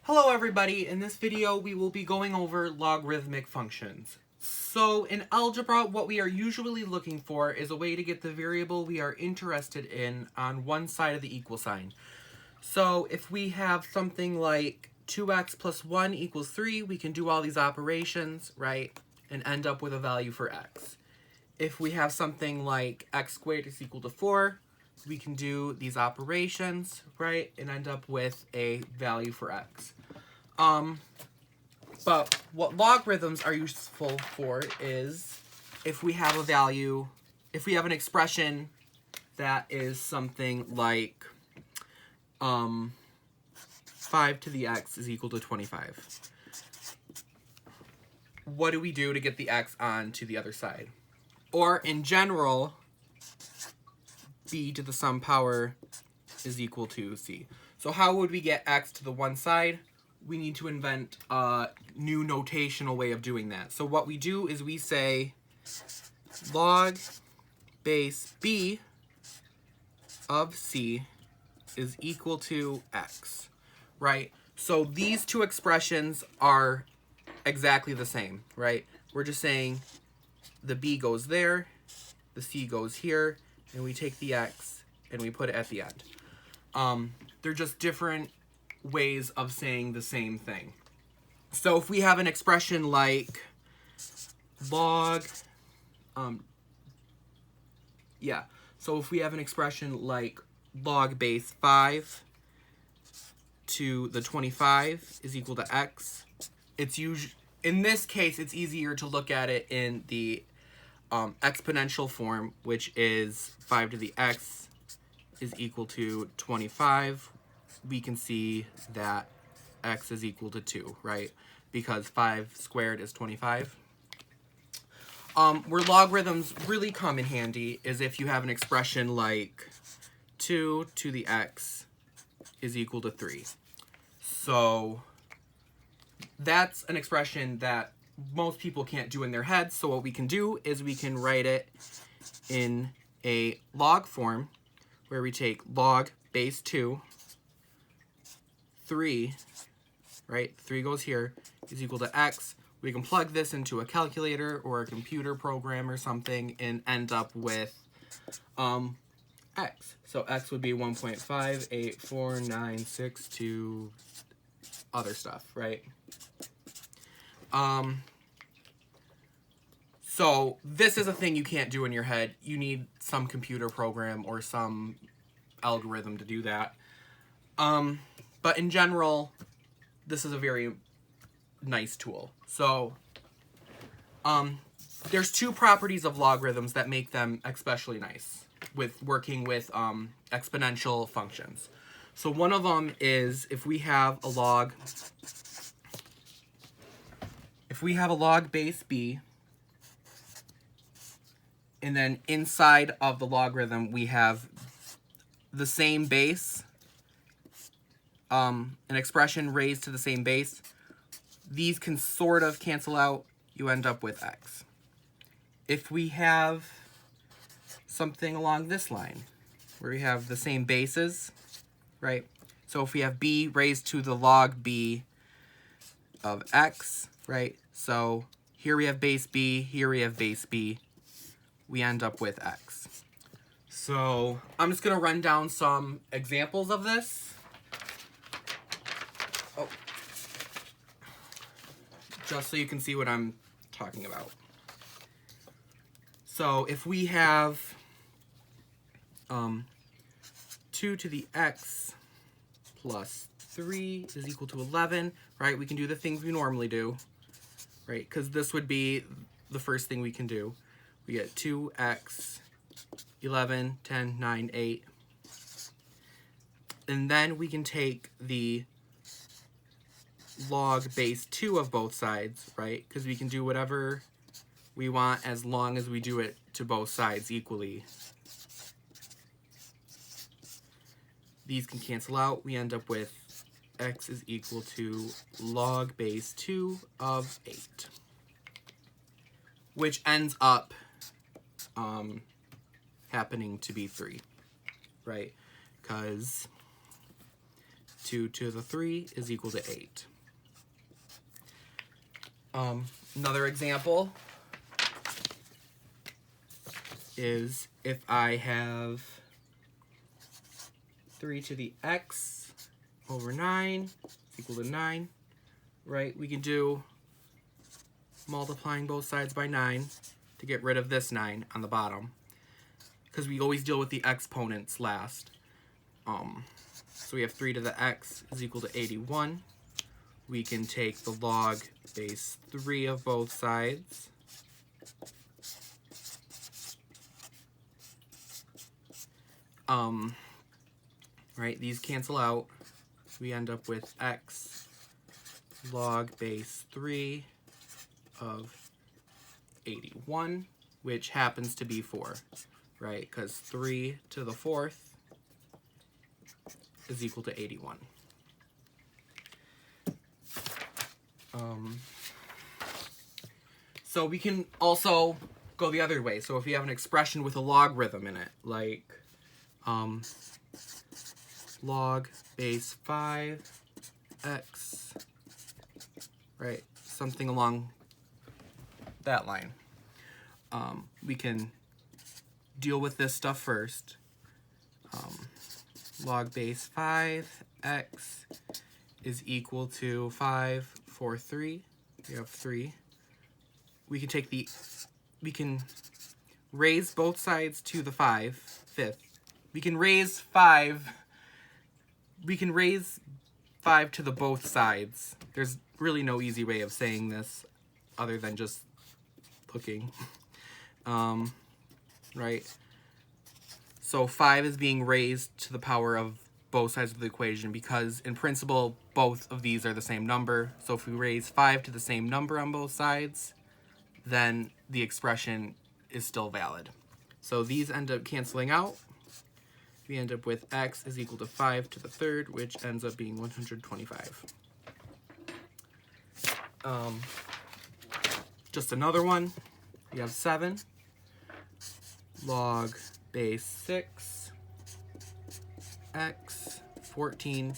Hello everybody, in this video we will be going over logarithmic functions. So in algebra, what we are usually looking for is a way to get the variable we are interested in on one side of the equal sign. So if we have something like 2x plus 1 equals 3, we can do all these operations, right, and end up with a value for x. If we have something like x squared is equal to 4, we can do these operations, right, and end up with a value for x. But what logarithms are useful for is if we have a value, if we have an expression that is something like 5 to the x is equal to 25. What do we do to get the x on to the other side? Or in general, b to the sum power is equal to c. So how would we get x to the one side? We need to invent a new notational way of doing that. So what we do is we say log base b of c is equal to x, right? So these two expressions are exactly the same, right? We're just saying the b goes there, the c goes here, and we take the x and we put it at the end. They're just different ways of saying the same thing. So if we have an expression like log, so if we have an expression like log base 5 to the 25 is equal to x, it's usually, in this case, it's easier to look at it in the exponential form, which is 5 to the x is equal to 25. We can see that x is equal to 2, right? Because 5 squared is 25. Where logarithms really come in handy is if you have an expression like 2 to the x is equal to 3. So that's an expression that most people can't do in their heads. So what we can do is we can write it in a log form where we take log base 2, 3, right? 3 goes here, is equal to x. We can plug this into a calculator or a computer program or something and end up with x. So x would be 1.58496 other stuff, right? So this is a thing you can't do in your head. You need some computer program or some algorithm to do that. But in general, this is a very nice tool. So there's two properties of logarithms that make them especially nice with working with exponential functions. So one of them is if we have a log base b, and then inside of the logarithm we have the same base, an expression raised to the same base, these can sort of cancel out. You end up with x. If we have something along this line where we have the same bases, right? So if we have b raised to the log b of x, right? So here we have base b, here we have base b. We end up with x. So I'm just going to run down some examples of this. Oh. Just so you can see what I'm talking about. So if we have 2 to the x plus 3 is equal to 11, right? We can do the things we normally do, right? Because this would be the first thing we can do. We get 2x, 11, 10, 9, 8. And then we can take the log base 2 of both sides, right? Because we can do whatever we want as long as we do it to both sides equally. These can cancel out. We end up with x is equal to log base 2 of 8, which ends up happening to be 3, right? Because 2 to the 3 is equal to 8. Another example is if I have 3 to the x over 9 is equal to 9, right? We can do multiplying both sides by 9 to get rid of this 9 on the bottom, because we always deal with the exponents last. So we have 3 to the x is equal to 81. We can take the log base 3 of both sides. Right, these cancel out. We end up with x log base 3 of 81, which happens to be 4, right? Because 3 to the 4th is equal to 81. So we can also go the other way. So if you have an expression with a logarithm in it, like log base 5 x, right? Something along that line. We can deal with this stuff first. Log base 5 x is equal to 5, 4, 3. We have 3. We can raise both sides to the 5th. We can raise 5 to the both sides. There's really no easy way of saying this other than just looking. Right? So 5 is being raised to the power of both sides of the equation because in principle both of these are the same number. So if we raise 5 to the same number on both sides, then the expression is still valid. So these end up canceling out. We end up with x is equal to 5 to the 3rd, which ends up being 125. Just another one. We have 7 log base 6 x 14,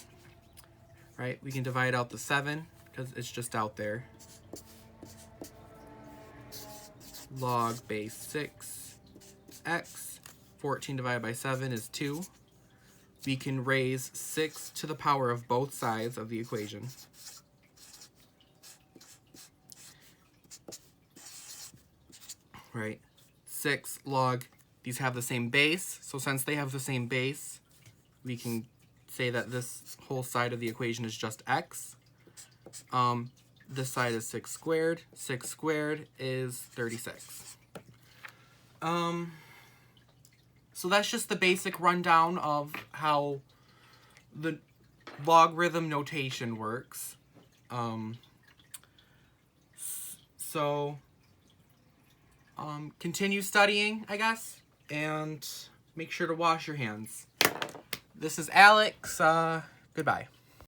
right? We can divide out the 7 because it's just out there. Log base 6 x 14 divided by 7 is 2. We can raise 6 to the power of both sides of the equation. Right? 6 log, these have the same base, so since they have the same base, we can say that this whole side of the equation is just x. This side is 6 squared. 6 squared is 36. So that's just the basic rundown of how the logarithm notation works. Continue studying, I guess, and make sure to wash your hands. This is Alex. Goodbye.